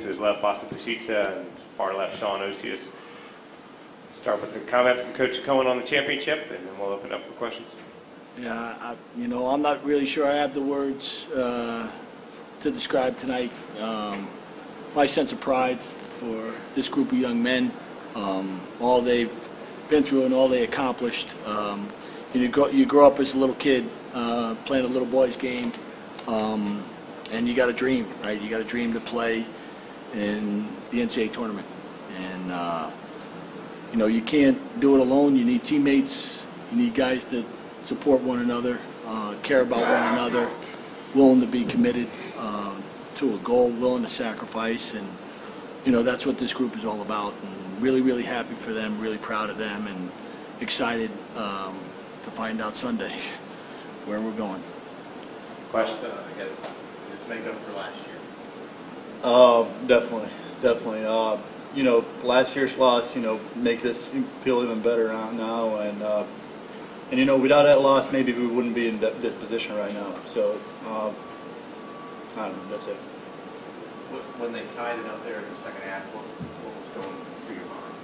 his left, Vasa Pasica, and far left, Sean Osius. Start with a comment from Coach Cohen on the championship, and then we'll open up for questions. Yeah, I'm not really sure I have the words to describe tonight. My sense of pride for this group of young men, all they've been through and all they accomplished. You grow up as a little kid playing a little boy's game, and you got a dream, right? You got a dream to play in the NCAA tournament, and you can't do it alone. You need teammates. You need guys that support one another, care about one another, willing to be committed to a goal, willing to sacrifice, and that's what this group is all about. And really, really happy for them, really proud of them, and excited to find out Sunday where we're going. Question? I guess, does this make up for last year? Definitely. Last year's loss, makes us feel even better now, and without that loss, maybe we wouldn't be in this position right now. So, I don't know. That's it. When they tied it up there in the second half, what was going through your mind?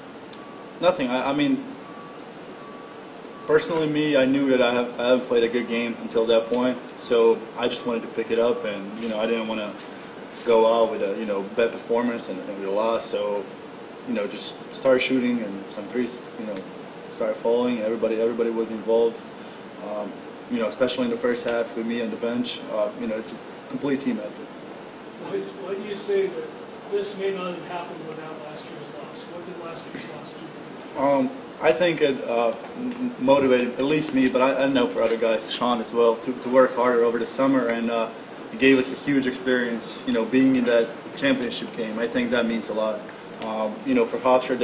Nothing. I mean, personally, me, I knew that I haven't played a good game until that point. So I just wanted to pick it up, and I didn't want to go out with a bad performance and we lost. So just started shooting, and some threes started falling. Everybody was involved. Especially in the first half with me on the bench. It's a complete team effort. So why do you say that this may not have happened without last year's loss? What did last year's loss do for you? I think it motivated at least me, but I know for other guys, Sean as well, to work harder over the summer, and it gave us a huge experience. Being in that championship game, I think that means a lot. For Hofstra,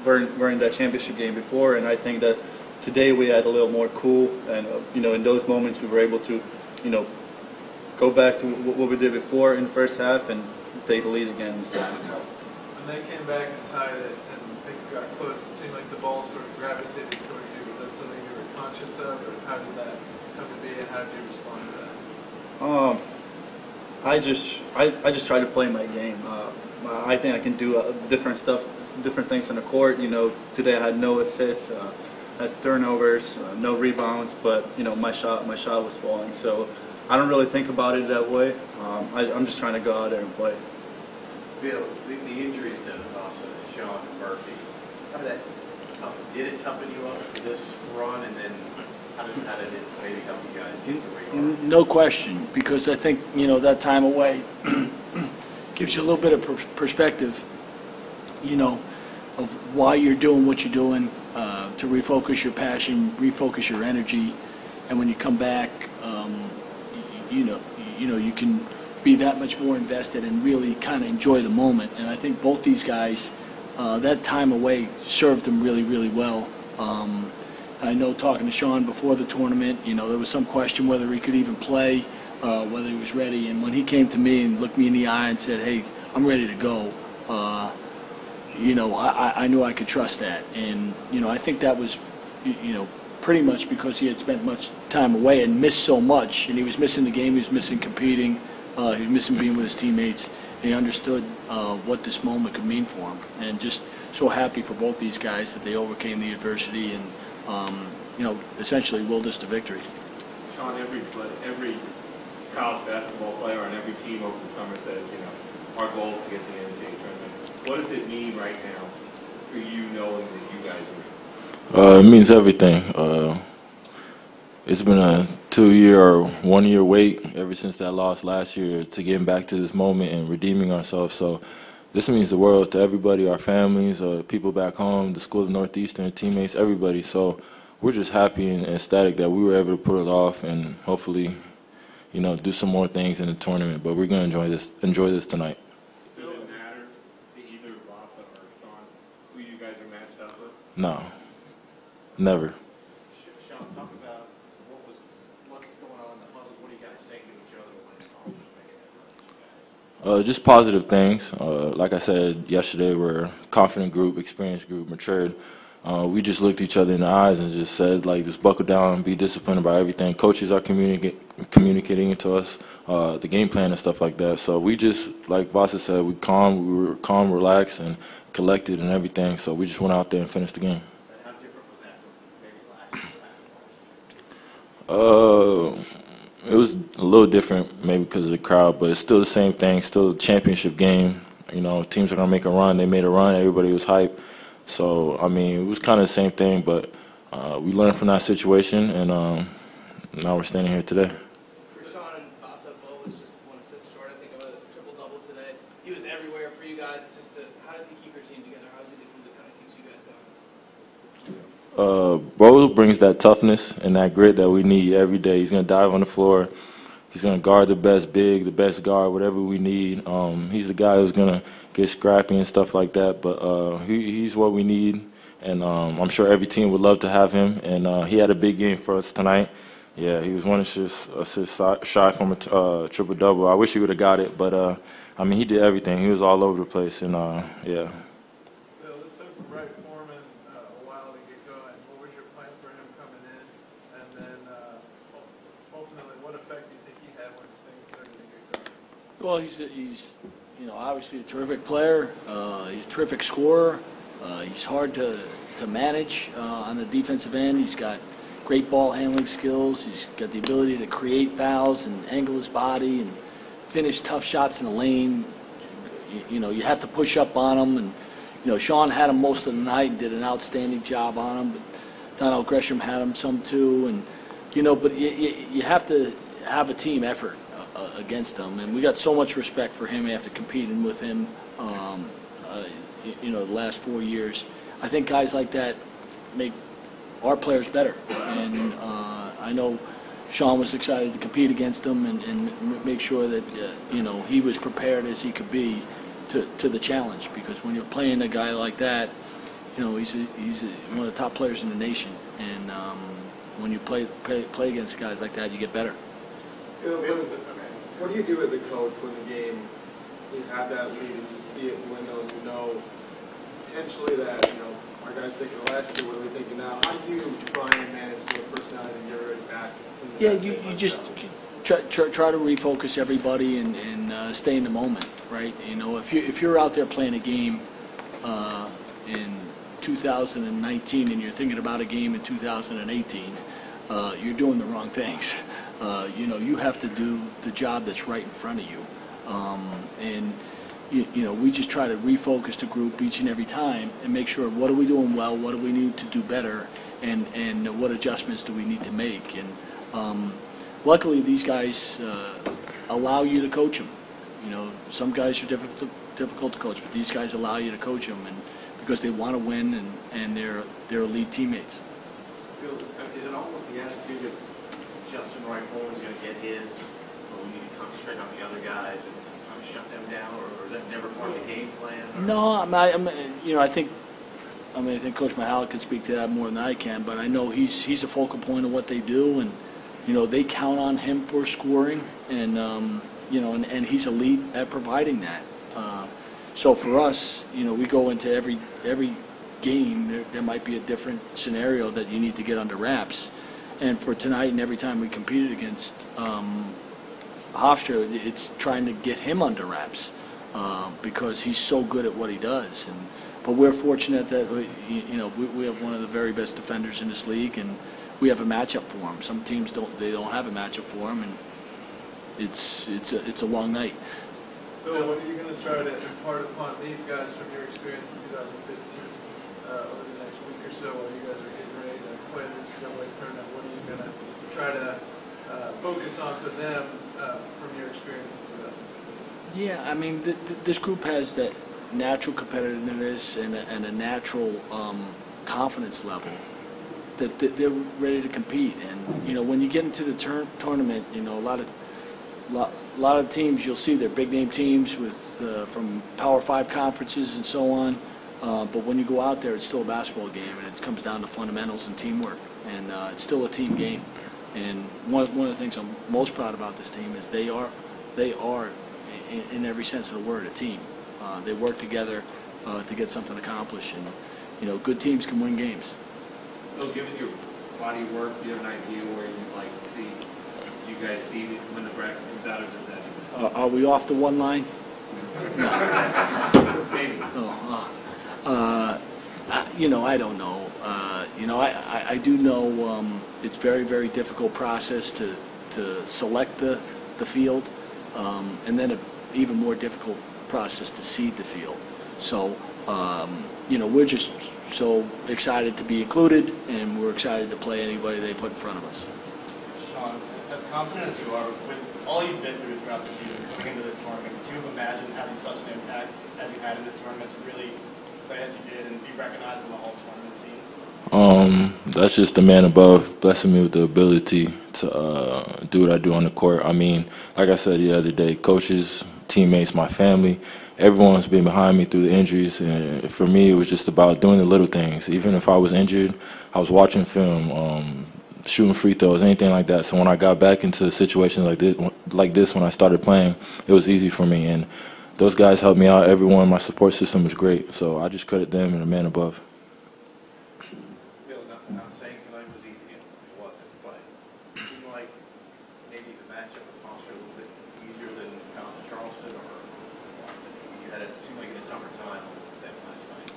were in that championship game before, and I think that today we had a little more cool, and in those moments we were able to, go back to what we did before in the first half and take the lead again. So. When they came back and tied it and things got close, it seemed like the ball sort of gravitated toward you. Was that something you were conscious of, or how did that come to be, and how did you respond to that? I just try to play my game. I think I can do different things on the court. Today I had no assists, had turnovers, no rebounds, but my shot was falling. So I don't really think about it that way. I'm just trying to go out there and play. Bill, the injuries to Vasa and Sean and Murphy, did it toughen you up for this run, and then how did it maybe help you guys get to where you are? No question, because I think that time away gives you a little bit of perspective, of why you're doing what you're doing, to refocus your passion, refocus your energy, and when you come back, you can be that much more invested and really kind of enjoy the moment. And I think both these guys, that time away served them really, really well. I know talking to Sean before the tournament, there was some question whether he could even play, whether he was ready. And when he came to me and looked me in the eye and said, "Hey, I'm ready to go," I knew I could trust that. And I think that was, pretty much because he had spent much time away and missed so much, and he was missing the game, he was missing competing, he was missing being with his teammates, and he understood what this moment could mean for him. And just so happy for both these guys that they overcame the adversity and, essentially willed us to victory. Sean, every college basketball player and every team over the summer says, our goal is to get to the NCAA tournament. What does it mean right now for you knowing that you guys are? It means everything. It's been a 2-year or 1-year wait ever since that loss last year to getting back to this moment and redeeming ourselves. So this means the world to everybody, our families, people back home, the school of Northeastern, teammates, everybody. So we're just happy and ecstatic that we were able to pull it off and hopefully, do some more things in the tournament. But we're going to enjoy this tonight. Does it matter to either Vasa or Sean who you guys are matched up with? No. Never. Sean, talk about what's going on in the huddles. What are you guys saying to each other when officers make it happen, you guys? Just positive things. Like I said yesterday, we're a confident group, experienced group, matured. we just looked each other in the eyes and just said, like, just buckle down and be disciplined about everything. Coaches are communicating to us the game plan and stuff like that. So we just, like Vasa said, we were calm, relaxed, and collected and everything. So we just went out there and finished the game. How different was that from maybe last year? It was a little different, maybe because of the crowd, but it's still the same thing. Still a championship game. You know, teams are gonna make a run. They made a run. Everybody was hyped. So I mean, it was kind of the same thing, but we learned from that situation, and now we're standing here today. Rashawn and Vasa was just 1 assist short, I think, of a triple-double today. He was everywhere for you guys. How does he keep your team together? How is he the glue that kind of keeps you guys going? Bo brings that toughness and that grit that we need every day. He's going to dive on the floor. He's going to guard the best big, the best guard, whatever we need. He's the guy who's going to get scrappy and stuff like that. But he's what we need, and I'm sure every team would love to have him. And he had a big game for us tonight. Yeah, he was 1 assist shy from a triple-double. I wish he would have got it, but I mean, he did everything. He was all over the place, and yeah. Bill, it took Wright Foreman a while to get going. What was your plan for him coming in? And then ultimately, what effect do you think he had once things started to get going? Well, he's you know, obviously a terrific player. He's a terrific scorer. He's hard to manage on the defensive end. He's got great ball handling skills. He's got the ability to create fouls and angle his body and finish tough shots in the lane. You know, you have to push up on him. And, you know, Sean had him most of the night and did an outstanding job on him. But Donald Gresham had him some too. And, you know, but you have to have a team effort against him. And we got so much respect for him after competing with him, you know, the last 4 years. I think guys like that make our players better. And I know Sean was excited to compete against him and make sure that, you know, he was prepared as he could be to the challenge. Because when you're playing a guy like that, you know, he's one of the top players in the nation. And when you play against guys like that, you get better. What do you do as a coach when the game, you have that lead and you see it dwindle and you know potentially that, you know, our guys thinking last year, what are we thinking now? How do you try and manage those personalities and get ready back? Yeah, you just try to refocus everybody and stay in the moment, right? You know, if you're out there playing a game in 2019 and you're thinking about a game in 2018, you're doing the wrong things. You know, you have to do the job that's right in front of you. And you know, we just try to refocus the group each and every time and make sure what are we doing well, what do we need to do better, and what adjustments do we need to make. And luckily, these guys allow you to coach them. You know, some guys are difficult to coach, but these guys allow you to coach them, and because they want to win and they're elite teammates. Is it almost the attitude of Justin Wright Foreman's going to get his, but we need to concentrate on the other guys and kind of shut them down, or is that never part of the game plan? Or? No, you know, I think Coach Mahalik could speak to that more than I can, but I know he's a focal point of what they do, and you know they count on him for scoring, and you know, and he's elite at providing that. So for us, you know, we go into every game. There might be a different scenario that you need to get under wraps, and for tonight and every time we competed against Hofstra, it's trying to get him under wraps because he's so good at what he does. But we're fortunate that you know we have one of the very best defenders in this league, and we have a matchup for him. Some teams don't have a matchup for him, and it's a long night. Bill, what are you going to try to impart upon these guys from your experience in 2015 over the next week or so while you guys are getting ready to play the NCAA tournament? What are you going to try to focus on for them from your experience in 2015? Yeah, I mean, this group has that natural competitiveness and a natural confidence level that they're ready to compete. And you know, when you get into the tournament, you know, a lot of teams you'll see they're big name teams with from Power 5 conferences and so on. But when you go out there, it's still a basketball game, and it comes down to fundamentals and teamwork, and it's still a team game. And one of the things I'm most proud about this team is they are in every sense of the word a team. They work together to get something accomplished, and good teams can win games. So given your body of work, do you have an idea where you'd like to see you guys see when the bracket comes out, or does that? Are we off the one line? Maybe. I don't know. I do know it's very, very difficult process to select the field, and then an even more difficult process to seed the field. So, we're just so excited to be included, and we're excited to play anybody they put in front of us. Sean, as confident as you are, with all you've been through throughout the season, coming into this tournament, could you have imagined having such an impact as you had in this tournament to really play as you did and be recognized on the all-tournament team? That's just the man above blessing me with the ability to do what I do on the court. I mean, like I said the other day, coaches, teammates, my family, everyone's been behind me through the injuries, and for me it was just about doing the little things. Even if I was injured, I was watching film, shooting free throws, anything like that. So when I got back into situations like this when I started playing, it was easy for me, and those guys helped me out. Everyone, my support system was great, so I just credit them and the man above. Bill, not saying tonight was easy, it wasn't, but it seemed like maybe the matchup with Foster a little bit easier than Charleston, or you had it seemed like in a tougher time than last night.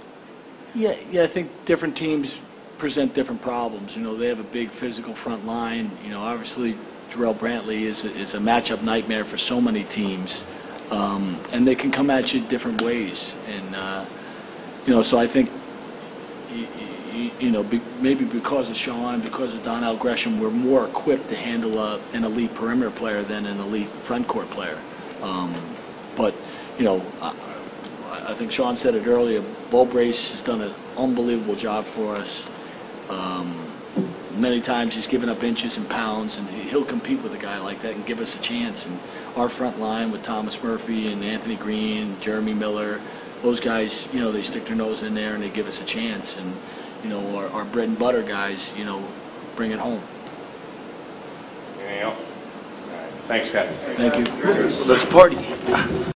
Yeah, I think different teams present different problems. They have a big physical front line. Obviously, Jarrell Brantley is a matchup nightmare for so many teams, and they can come at you different ways. And so I think maybe because of Sean, because of Donnell Gresham, we're more equipped to handle an elite perimeter player than an elite front court player. But I think Sean said it earlier. Bo Brace has done an unbelievable job for us. Many times he's given up inches and pounds, and he'll compete with a guy like that and give us a chance. And our front line with Thomas Murphy and Anthony Green, Jeremy Miller, those guys, they stick their nose in there and they give us a chance. And our bread and butter guys, bring it home. Anything else? All right. Thanks, guys. Thank you. Let's party.